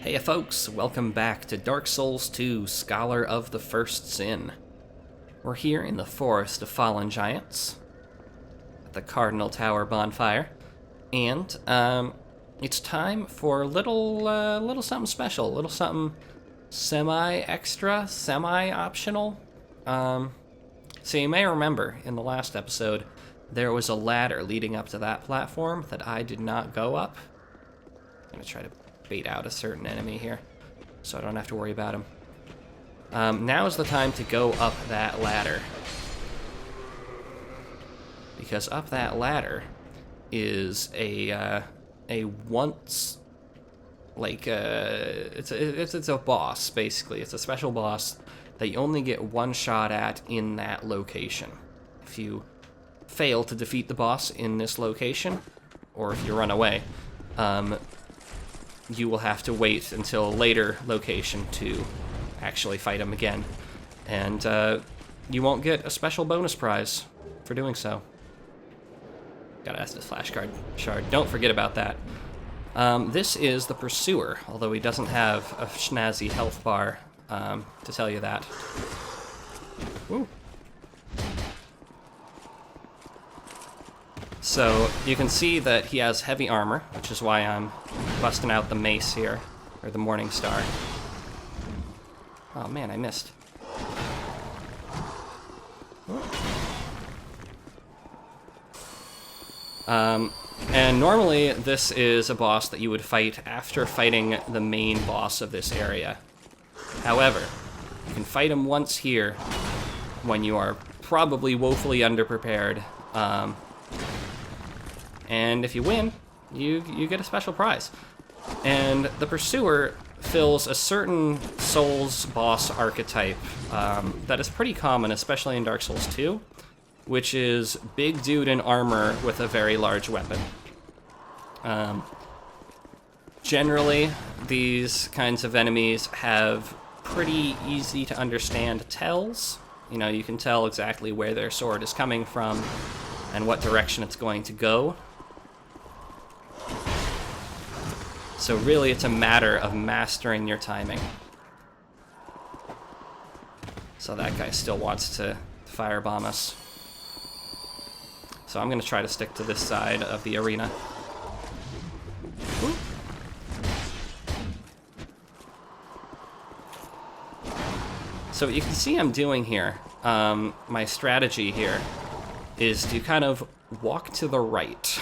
Hey folks, welcome back to Dark Souls 2, Scholar of the First Sin. We're here in the Forest of Fallen Giants, at the Cardinal Tower bonfire, and it's time for a little something special, a little something semi-extra, semi-optional. So you may remember, in the last episode, there was a ladder leading up to that platform that I did not go up. I'm going to try to bait out a certain enemy here, so I don't have to worry about him. Now is the time to go up that ladder, because up that ladder is a once, like it's a boss basically. It's a special boss that you only get one shot at in that location. If you fail to defeat the boss in this location, or if you run away, you will have to wait until a later location to actually fight him again. And you won't get a special bonus prize for doing so. Gotta ask this flashcard shard. Don't forget about that. This is the Pursuer, although he doesn't have a snazzy health bar to tell you that. Woo. So you can see that he has heavy armor, which is why I'm busting out the mace here, or the Morning Star. Oh man, I missed. And normally this is a boss that you would fight after fighting the main boss of this area. However, you can fight him once here when you are probably woefully underprepared. And if you win, you get a special prize. And the Pursuer fills a certain Souls boss archetype that is pretty common, especially in Dark Souls 2, which is big dude in armor with a very large weapon. Generally, these kinds of enemies have pretty easy to understand tells. You know, you can tell exactly where their sword is coming from and what direction it's going to go. So really, it's a matter of mastering your timing. So that guy still wants to firebomb us. So I'm going to try to stick to this side of the arena. Ooh. So what you can see I'm doing here, my strategy here, is to kind of walk to the right.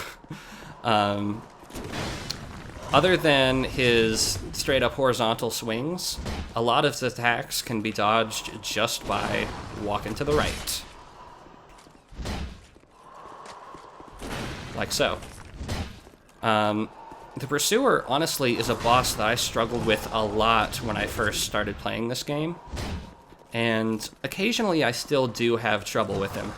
Other than his straight-up horizontal swings, a lot of his attacks can be dodged just by walking to the right. Like so. The Pursuer, honestly, is a boss that I struggled with a lot when I first started playing this game. And occasionally I still do have trouble with him.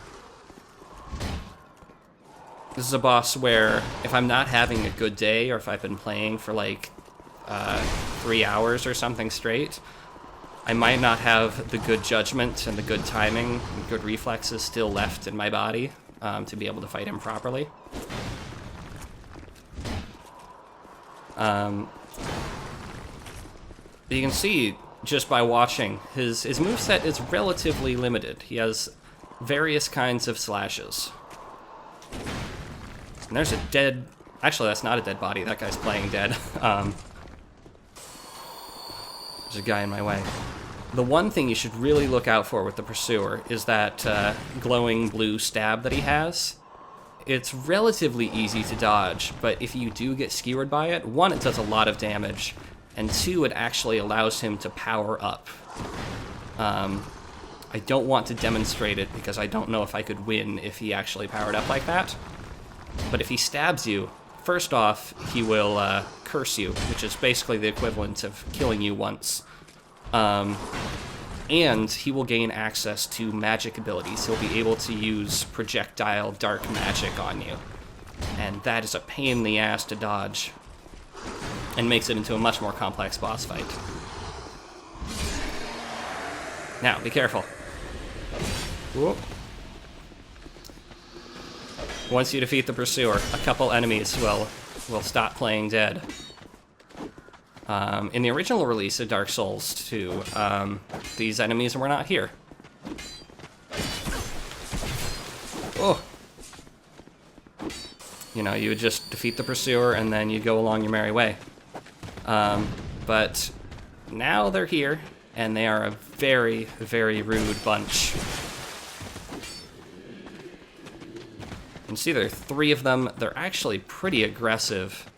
This is a boss where, if I'm not having a good day, or if I've been playing for like 3 hours or something straight, I might not have the good judgment and the good timing and good reflexes still left in my body to be able to fight him properly. You can see, just by watching, his moveset is relatively limited. He has various kinds of slashes. And there's a dead... Actually, that's not a dead body. That guy's playing dead. There's a guy in my way. The one thing you should really look out for with the Pursuer is that glowing blue stab that he has. It's relatively easy to dodge, but if you do get skewered by it, one, it does a lot of damage, and two, it actually allows him to power up. I don't want to demonstrate it because I don't know if I could win if he actually powered up like that. But if he stabs you, first off, he will curse you, which is basically the equivalent of killing you once. And he will gain access to magic abilities. He'll be able to use projectile dark magic on you. And that is a pain in the ass to dodge, and makes it into a much more complex boss fight. Now, be careful. Whoop. Once you defeat the Pursuer, a couple enemies will stop playing dead. In the original release of Dark Souls 2, these enemies were not here. Oh! You know, you would just defeat the pursuer and then you'd go along your merry way. But now they're here, and they are a very, very rude bunch. You can see there are 3 of them. They're actually pretty aggressive.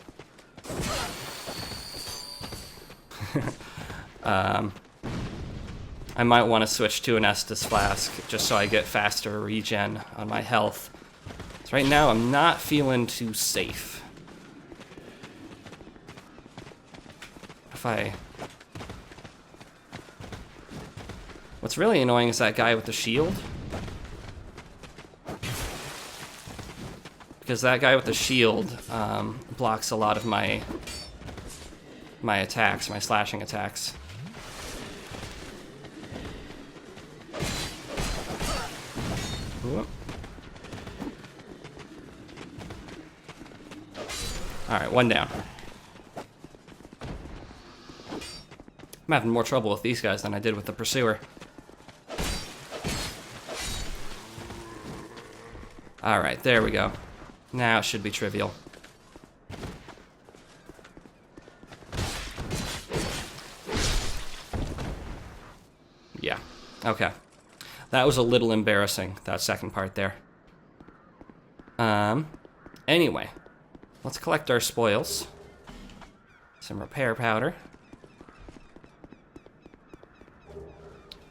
I might want to switch to an Estus Flask just so I get faster regen on my health. So right now I'm not feeling too safe. What's really annoying is that guy with the shield. Because that guy with the shield blocks a lot of my attacks, my slashing attacks. Whoop. Alright, 1 down. I'm having more trouble with these guys than I did with the pursuer. Alright, there we go. Now it should be trivial. Yeah, okay. That was a little embarrassing, that second part there. Anyway, let's collect our spoils. Some repair powder.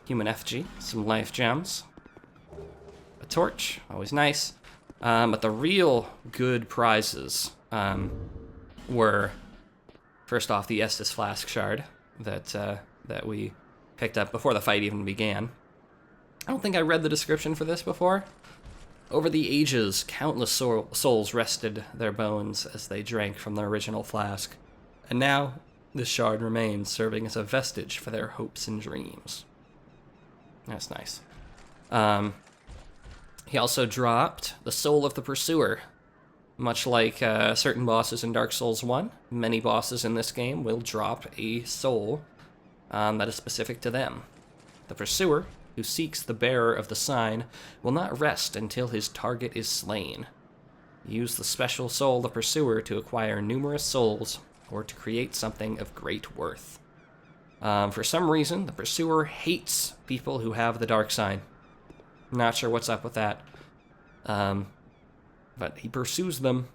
Human effigy, some life gems. A torch, always nice. But the real good prizes were, first off, the Estus Flask shard that we picked up before the fight even began. I don't think I read the description for this before. Over the ages, countless souls rested their bones as they drank from the original flask, and now this shard remains, serving as a vestige for their hopes and dreams. That's nice. He also dropped the soul of the pursuer. Much like certain bosses in Dark Souls 1, many bosses in this game will drop a soul that is specific to them. The pursuer, who seeks the bearer of the sign, will not rest until his target is slain. Use the special soul of the pursuer to acquire numerous souls or to create something of great worth. For some reason, the pursuer hates people who have the dark sign. Not sure what's up with that. But he pursues them.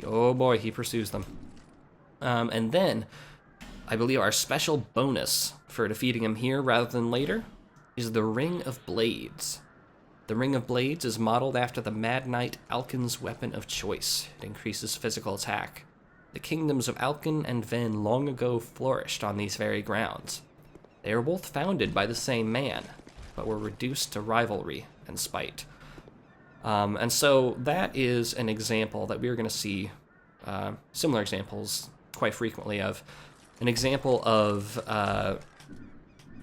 Oh boy, he pursues them. And then, I believe our special bonus for defeating him here rather than later is the Ring of Blades. The Ring of Blades is modeled after the Mad Knight Alkin's weapon of choice. It increases physical attack. The kingdoms of Alkin and Ven long ago flourished on these very grounds. They were both founded by the same man, but were reduced to rivalry and spite. And so that is an example that we're going to see similar examples quite frequently of. An example of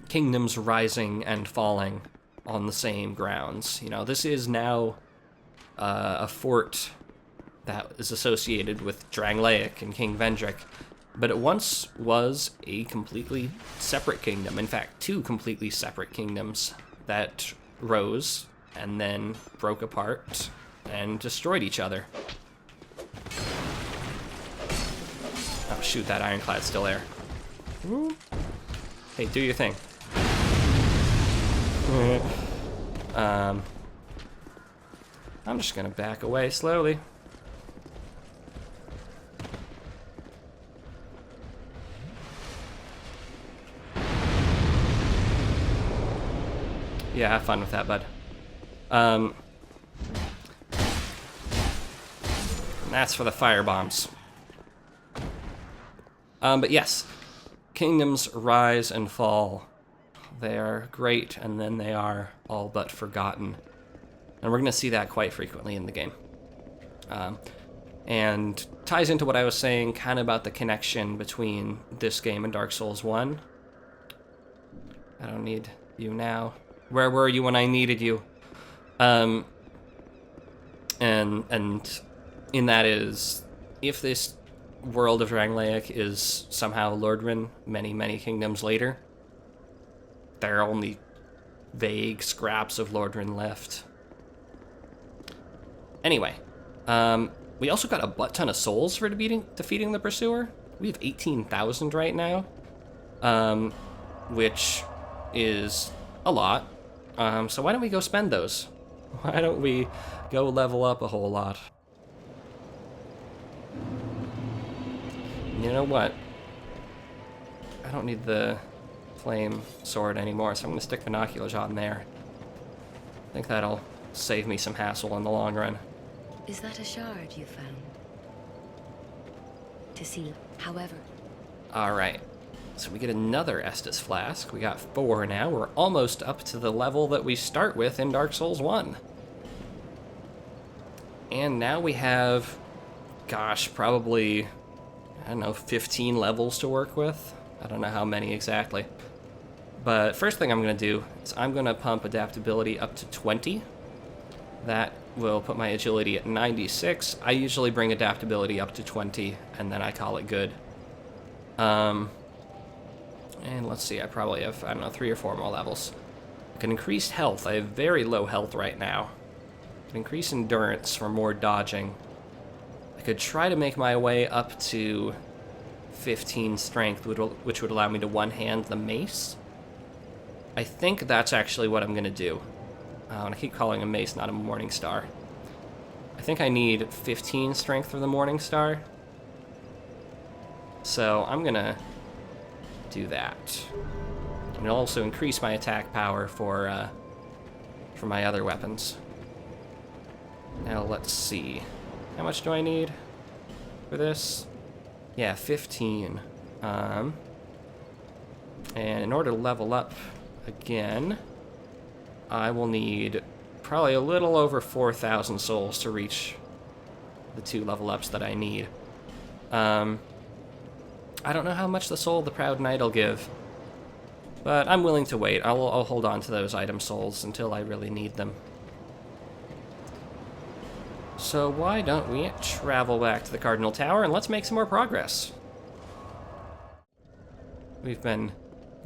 kingdoms rising and falling on the same grounds. You know, this is now a fort that is associated with Drangleic and King Vendrick, but it once was a completely separate kingdom. In fact, 2 completely separate kingdoms that rose and then broke apart and destroyed each other. Oh shoot, that ironclad's still there. Hey, do your thing. I'm just gonna back away slowly. Yeah, have fun with that, bud. And that's for the fire bombs. But yes, kingdoms rise and fall. They are great, and then they are all but forgotten. And we're going to see that quite frequently in the game. And ties into what I was saying kind of about the connection between this game and Dark Souls 1. I don't need you now. Where were you when I needed you? And in that is, if this world of Drangleic is somehow Lordran many, many kingdoms later. There are only vague scraps of Lordran left. Anyway, we also got a butt ton of souls for defeating the Pursuer. We have 18,000 right now, which is a lot. So why don't we go spend those? Why don't we go level up a whole lot? You know what? I don't need the flame sword anymore, so I'm going to stick binoculars on there. I think that'll save me some hassle in the long run. Is that a shard you found? To see, however. Alright, so we get another Estus Flask. We got 4 now. We're almost up to the level that we start with in Dark Souls 1. And now we have, gosh, probably, I don't know, 15 levels to work with. I don't know how many exactly. But first thing I'm going to do is I'm going to pump adaptability up to 20. That will put my agility at 96. I usually bring adaptability up to 20, and then I call it good. And let's see, I probably have, I don't know, 3 or 4 more levels. I can increase health. I have very low health right now. I can increase endurance for more dodging. I could try to make my way up to 15 strength, which would allow me to one-hand the mace. I think that's actually what I'm going to do. And I keep calling a mace, not a morning star. I think I need 15 strength for the morning star. So I'm going to do that. And it'll also increase my attack power for my other weapons. Now let's see. How much do I need for this? Yeah, 15. And in order to level up again, I will need probably a little over 4,000 souls to reach the 2 level ups that I need. I don't know how much the Soul of the Proud Knight will give, but I'm willing to wait. I'll hold on to those item souls until I really need them. So why don't we travel back to the Cardinal Tower and let's make some more progress. We've been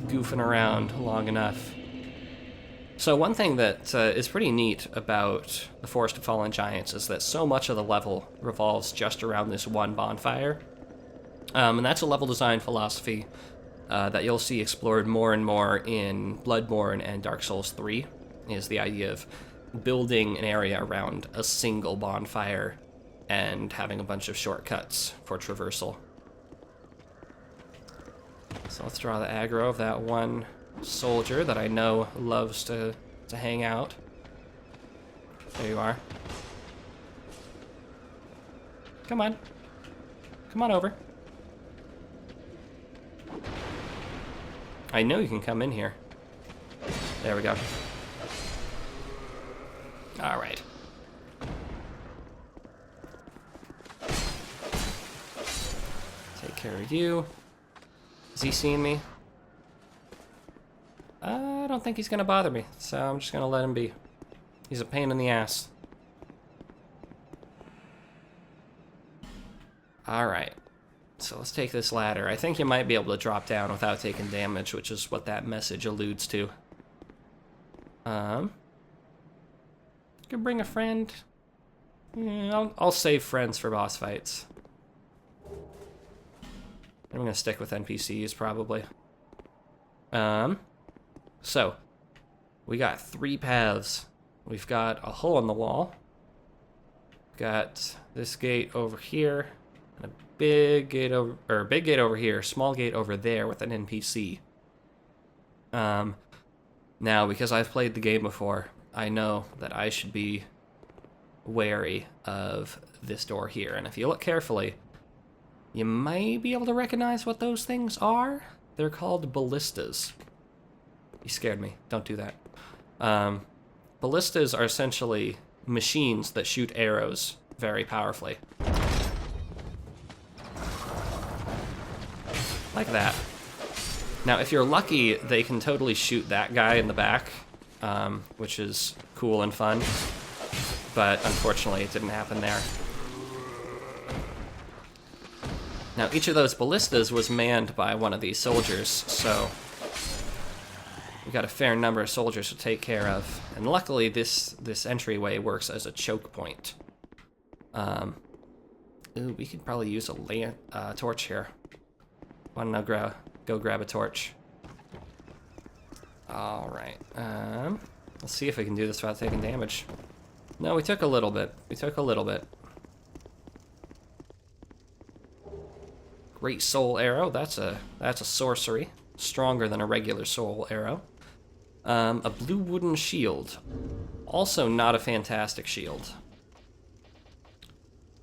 goofing around long enough. So one thing that is pretty neat about the Forest of Fallen Giants is that so much of the level revolves just around this one bonfire. And that's a level design philosophy that you'll see explored more and more in Bloodborne and Dark Souls 3, is the idea of building an area around a single bonfire and having a bunch of shortcuts for traversal. So let's draw the aggro of that one soldier that I know loves to hang out. There you are. Come on. Come on over. I know you can come in here. There we go. Alright. Take care of you. Is he seeing me? I don't think he's gonna bother me, so I'm just gonna let him be. He's a pain in the ass. Alright. So let's take this ladder. I think you might be able to drop down without taking damage, which is what that message alludes to. Could bring a friend. Yeah, I'll save friends for boss fights. I'm gonna stick with NPCs probably. So we got 3 paths. We've got a hole in the wall. Got this gate over here, and a big gate over here, small gate over there with an NPC. Now, because I've played the game before, I know that I should be wary of this door here. And if you look carefully, you might be able to recognize what those things are. They're called ballistas. You scared me. Don't do that. Ballistas are essentially machines that shoot arrows very powerfully. Like that. Now, if you're lucky, they can totally shoot that guy in the back, which is cool and fun. But unfortunately, it didn't happen there. Now, each of those ballistas was manned by one of these soldiers, so we got a fair number of soldiers to take care of. And luckily, this entryway works as a choke point. Ooh, we could probably use a torch here. Why don't I go grab a torch? Alright, let's see if we can do this without taking damage. No, we took a little bit. Great soul arrow, that's a sorcery. Stronger than a regular soul arrow. A blue wooden shield. Also not a fantastic shield.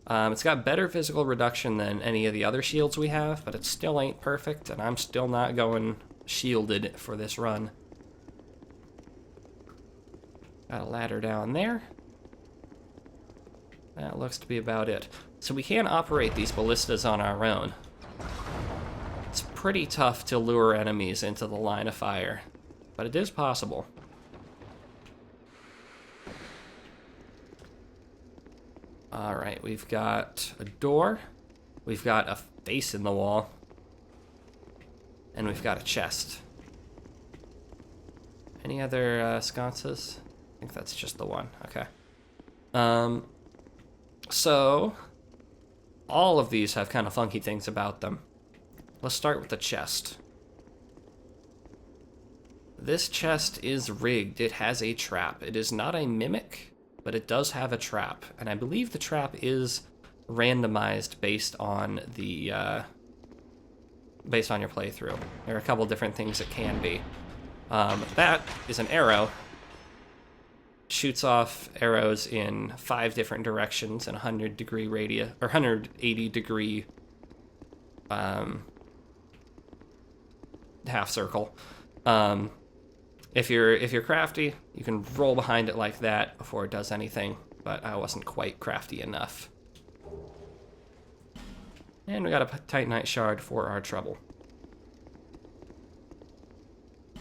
It's got better physical reduction than any of the other shields we have, but it still ain't perfect, and I'm still not going shielded for this run. Got a ladder down there. That looks to be about it. So we can operate these ballistas on our own. It's pretty tough to lure enemies into the line of fire, but it is possible. Alright, we've got a door, we've got a face in the wall, and we've got a chest. Any other sconces? I think that's just the one. Okay. So, all of these have kind of funky things about them. Let's start with the chest. This chest is rigged. It has a trap. It is not a mimic, but it does have a trap. And I believe the trap is randomized based on the based on your playthrough. There are a couple different things it can be. That is an arrow. Shoots off arrows in 5 different directions in a 100-degree radius, or 180-degree half circle. If you're crafty, you can roll behind it like that before it does anything, but I wasn't quite crafty enough. And we got a Titanite shard for our trouble.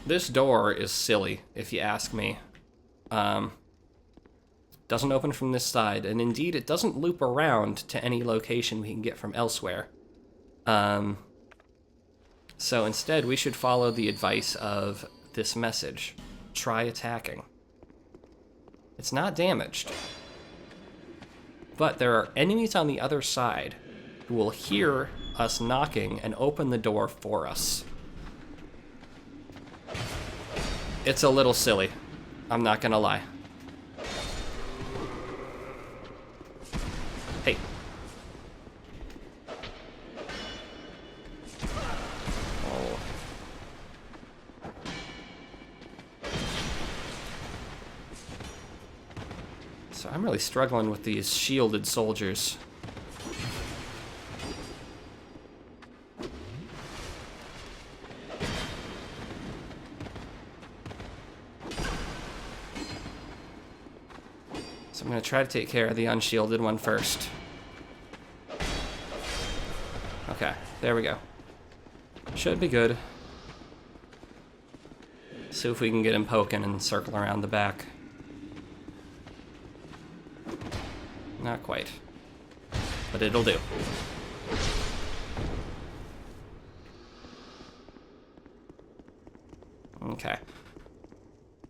This door is silly, if you ask me. Doesn't open from this side, and indeed it doesn't loop around to any location we can get from elsewhere. So instead we should follow the advice of this message. Try attacking. It's not damaged. But there are enemies on the other side who will hear us knocking and open the door for us. It's a little silly. I'm not gonna lie. Hey. Oh. So I'm really struggling with these shielded soldiers. So I'm going to try to take care of the unshielded one first. Okay, there we go. Should be good. See if we can get him poking and circle around the back. Not quite. But it'll do. Okay.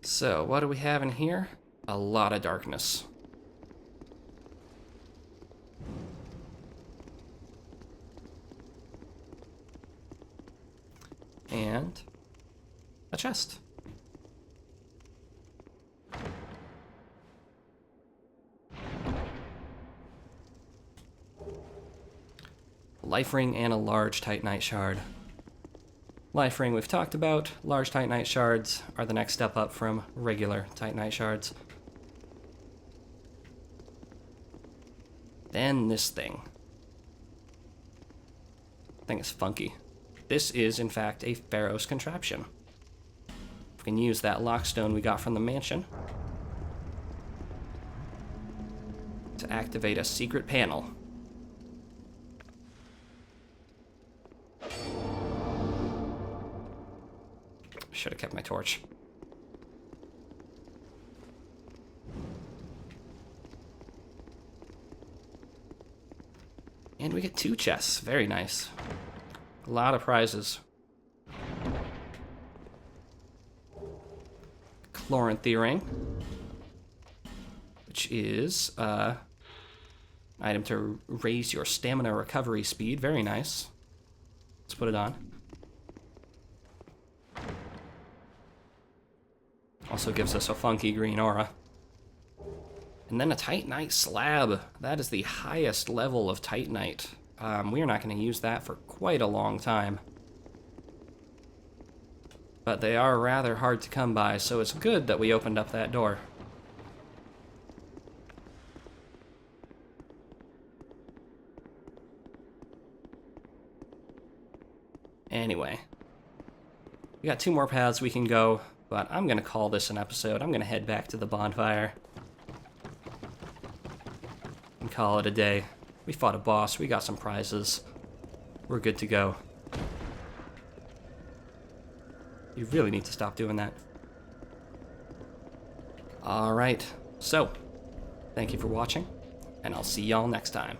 So, what do we have in here? A lot of darkness. And a chest. Life ring and a large Titanite shard. Life ring we've talked about. Large Titanite shards are the next step up from regular Titanite shards. Then this thing. Thing is funky. This is, in fact, a Pharaoh's contraption. We can use that lockstone we got from the mansion to activate a secret panel. Should have kept my torch. And we get 2 chests. Very nice. A lot of prizes. Chloranthi ring, which is item to raise your stamina recovery speed. Very nice. Let's put it on. Also gives us a funky green aura. And then a Titanite slab. That is the highest level of Titanite. We are not going to use that for quite a long time. But they are rather hard to come by, so it's good that we opened up that door. Anyway, we got 2 more paths we can go, but I'm going to call this an episode. I'm going to head back to the bonfire and call it a day. We fought a boss, we got some prizes. We're good to go. You really need to stop doing that. Alright, so, thank you for watching, and I'll see y'all next time.